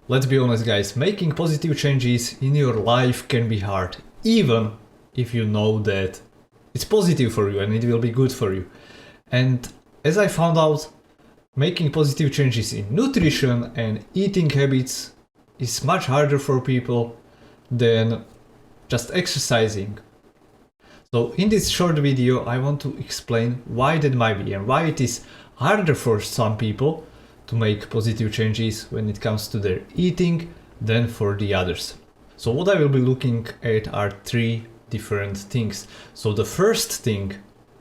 Let's be honest guys, making positive changes in your life can be hard, even if you know that it's positive for you and it will be good for you. And as I found out, making positive changes in nutrition and eating habits is much harder for people than just exercising. So in this short video I want to explain why that might be and why it is harder for some people to make positive changes when it comes to their eating than for the others. So what I will be looking at are three different things. So the first thing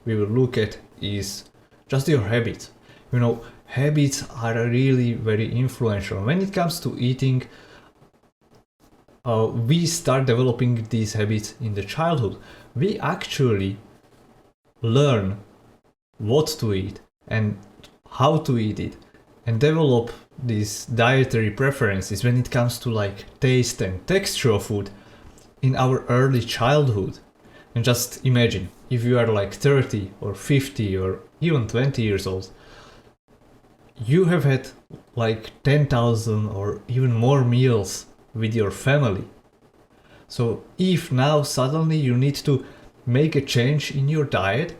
we will look at is just your habits. You know, habits are really very influential. When it comes to eating, we start developing these habits in the childhood. We actually learn what to eat and how to eat it, and develop these dietary preferences when it comes to like taste and texture of food in our early childhood. And just imagine if you are like 30 or 50 or even 20 years old, you have had like 10,000 or even more meals with your family. So if now suddenly you need to make a change in your diet,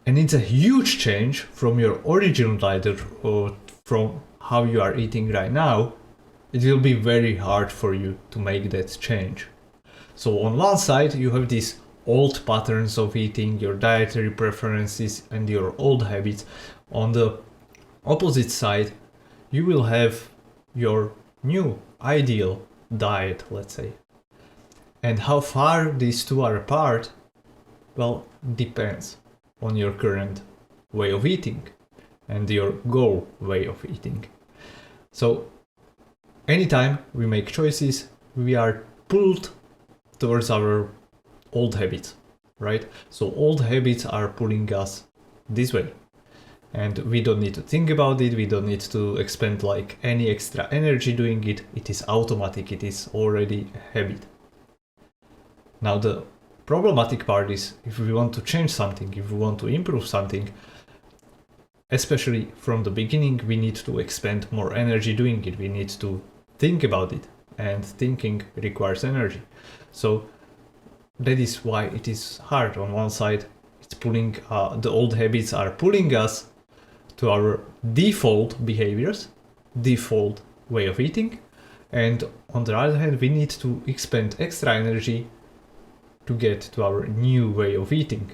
and it's a huge change from your original diet or from how you are eating right now, it will be very hard for you to make that change. So on one side you have these old patterns of eating, your dietary preferences and your old habits. On the opposite side you will have your new ideal diet, let's say. And how far these two are apart, well, depends on your current way of eating and your goal way of eating. So anytime we make choices, we are pulled towards our old habits, right? So old habits are pulling us this way, and we don't need to think about it, we don't need to expend like any extra energy doing it. It is automatic, it is already a habit. Now the problematic part is if we want to change something, if we want to improve something, especially from the beginning, we need to expend more energy doing it. We need to think about it, and thinking requires energy. So that is why it is hard. On one side, it's pulling, the old habits are pulling us to our default behaviors, default way of eating. And on the other hand, we need to expend extra energy to get to our new way of eating.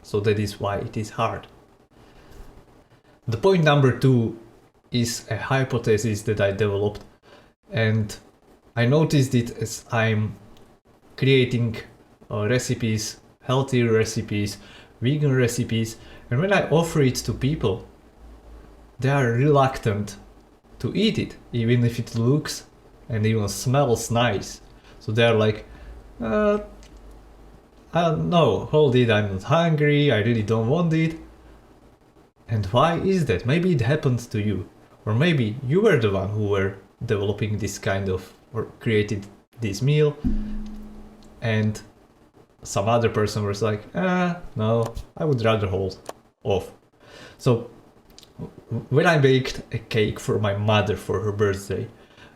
So that is why it is hard. The point number 2 is a hypothesis that I developed, and I noticed it as I'm creating recipes, healthier recipes, vegan recipes, and when I offer it to people, they are reluctant to eat it, even if it looks and even smells nice. So they're like, no, hold it, I'm not hungry, I really don't want it. And why is that? Maybe it happened to you, or maybe you were the one who were developing this kind of, or created this meal, and some other person was like, no, I would rather hold off. So when I baked a cake for my mother for her birthday,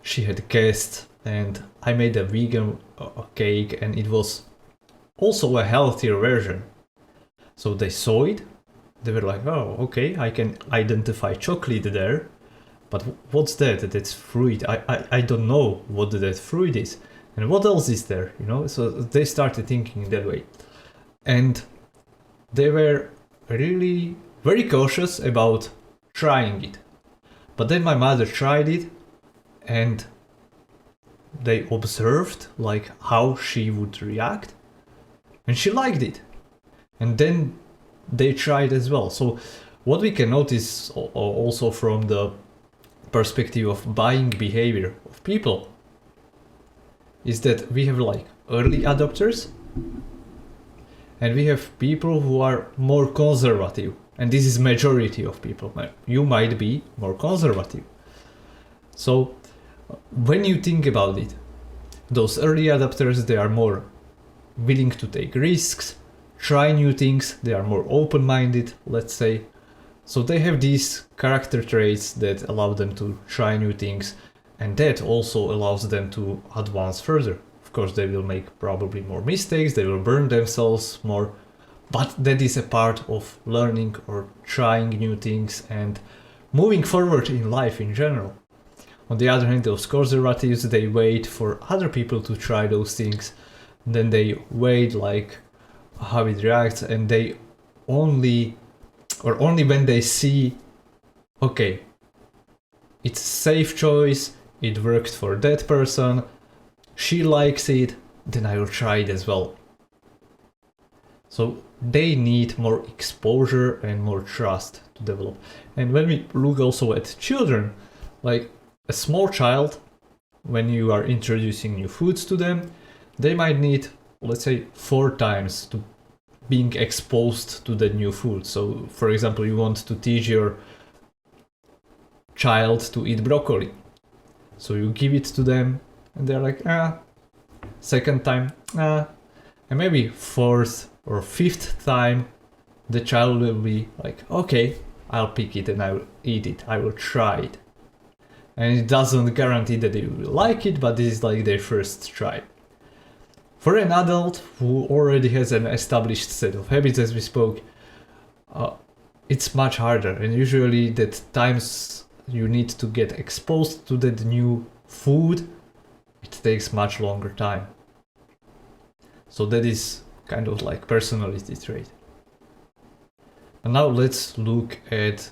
she had guests, and I made a vegan cake, and it was also a healthier version. So they saw it. They were like, oh, okay, I can identify chocolate there, but what's that? That's fruit. I don't know what that fruit is. And what else is there, you know? So they started thinking that way. And they were really very cautious about trying it. But then my mother tried it, and they observed like how she would react, and she liked it. And then they tried as well. So what we can notice also from the perspective of buying behavior of people is that we have like early adopters, and we have people who are more conservative, and this is majority of people. You might be more conservative. So when you think about it, those early adopters, they are more willing to take risks, try new things, they are more open-minded, let's say. So they have these character traits that allow them to try new things And that also allows them to advance further. Of course, they will make probably more mistakes, they will burn themselves more, but that is a part of learning or trying new things and moving forward in life in general. On the other hand, those conservatives, they wait for other people to try those things, then they wait like how it reacts, and they only when they see, okay, it's a safe choice, it worked for that person, she likes it, then I will try it as well. So they need more exposure and more trust to develop. And when we look also at children, like a small child, when you are introducing new foods to them, they might need, let's say, 4 times to being exposed to the new food. So for example, you want to teach your child to eat broccoli. So you give it to them and they're like, second time, and maybe 4th or 5th time, the child will be like, okay, I'll pick it and I will eat it, I will try it. And it doesn't guarantee that they will like it, but this is like their first try. For an adult who already has an established set of habits, as we spoke, it's much harder, and usually that times you need to get exposed to that new food, it takes much longer time. So that is kind of like personality trait. And now let's look at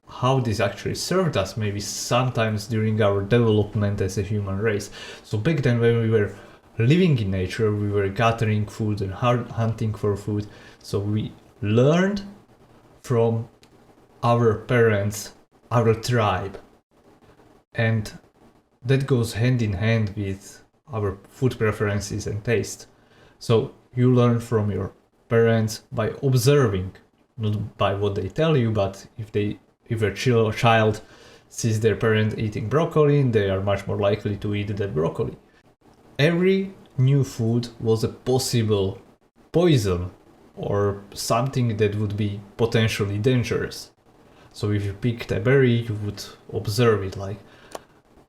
how this actually served us, maybe sometimes during our development as a human race. So back then when we were living in nature, we were gathering food and hunting for food. So we learned from our parents, our tribe. And that goes hand in hand with our food preferences and taste. So you learn from your parents by observing, not by what they tell you, but if a child sees their parent eating broccoli, they are much more likely to eat that broccoli. Every new food was a possible poison or something that would be potentially dangerous. So if you picked a berry, you would observe it like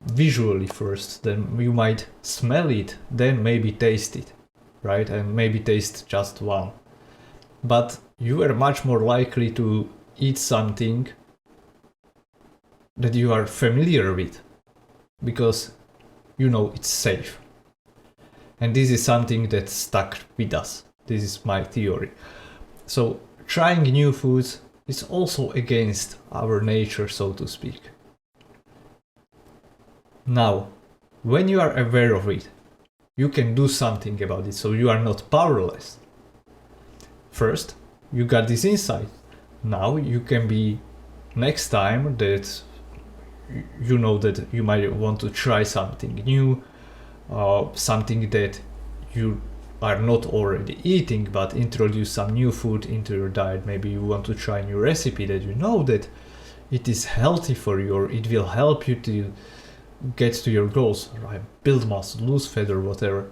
visually first, then you might smell it, then maybe taste it, right? And maybe taste just one. But you are much more likely to eat something that you are familiar with, because you know it's safe. And this is something that stuck with us. This is my theory. So trying new foods is also against our nature, so to speak. Now, when you are aware of it, you can do something about it, so you are not powerless. First, you got this insight. Now you can be, next time that you know that you might want to try something new, something that you are not already eating, but introduce some new food into your diet. Maybe you want to try a new recipe that you know that it is healthy for you, or it will help you to get to your goals, right? Build muscle, lose fat, or whatever.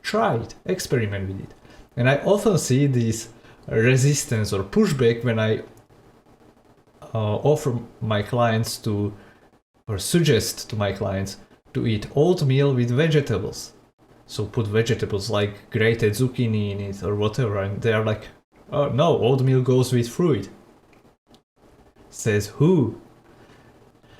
Try it, experiment with it. And I often see this resistance or pushback when I offer my clients to, or suggest to my clients to eat oatmeal with vegetables. So put vegetables like grated zucchini in it or whatever, and they are like, oh no, oatmeal goes with fruit. Says who?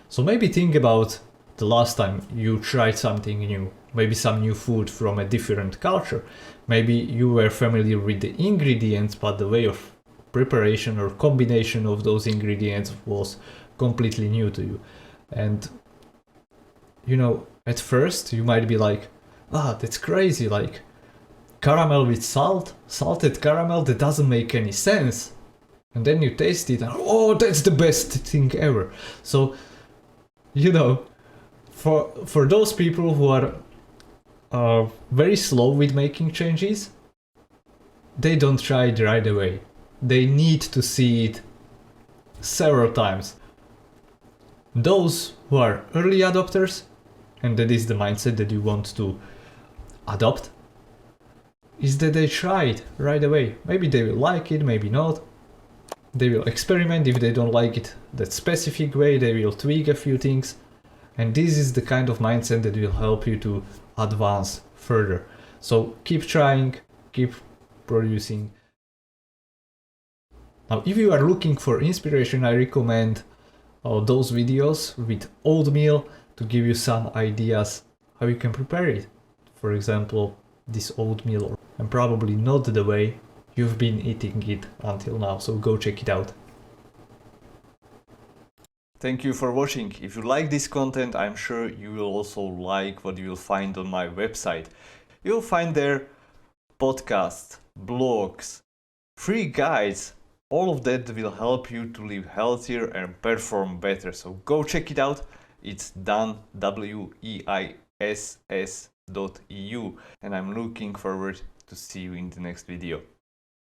So maybe think about the last time you tried something new, maybe some new food from a different culture. Maybe you were familiar with the ingredients, but the way of preparation or combination of those ingredients was completely new to you. And you know, at first you might be like, that's crazy, like caramel with salt, salted caramel, that doesn't make any sense. And then you taste it and oh, that's the best thing ever. So, you know, for those people who are very slow with making changes, they don't try it right away. They need to see it several times. Those who are early adopters, and that is the mindset that you want to adopt, is that they try it right away. Maybe they will like it, maybe not. They will experiment. If they don't like it that specific way, they will tweak a few things, And this is the kind of mindset that will help you to advance further. So keep trying, keep producing. Now, if you are looking for inspiration, I recommend those videos with oatmeal to give you some ideas how you can prepare it. For example, this oatmeal, and probably not the way you've been eating it until now, so go check it out. Thank you for watching. If you like this content, I'm sure you will also like what you will find on my website. You'll find there podcasts, blogs, free guides. All of that will help you to live healthier and perform better. So go check it out. It's done, weiss.eu, and I'm looking forward to see you in the next video.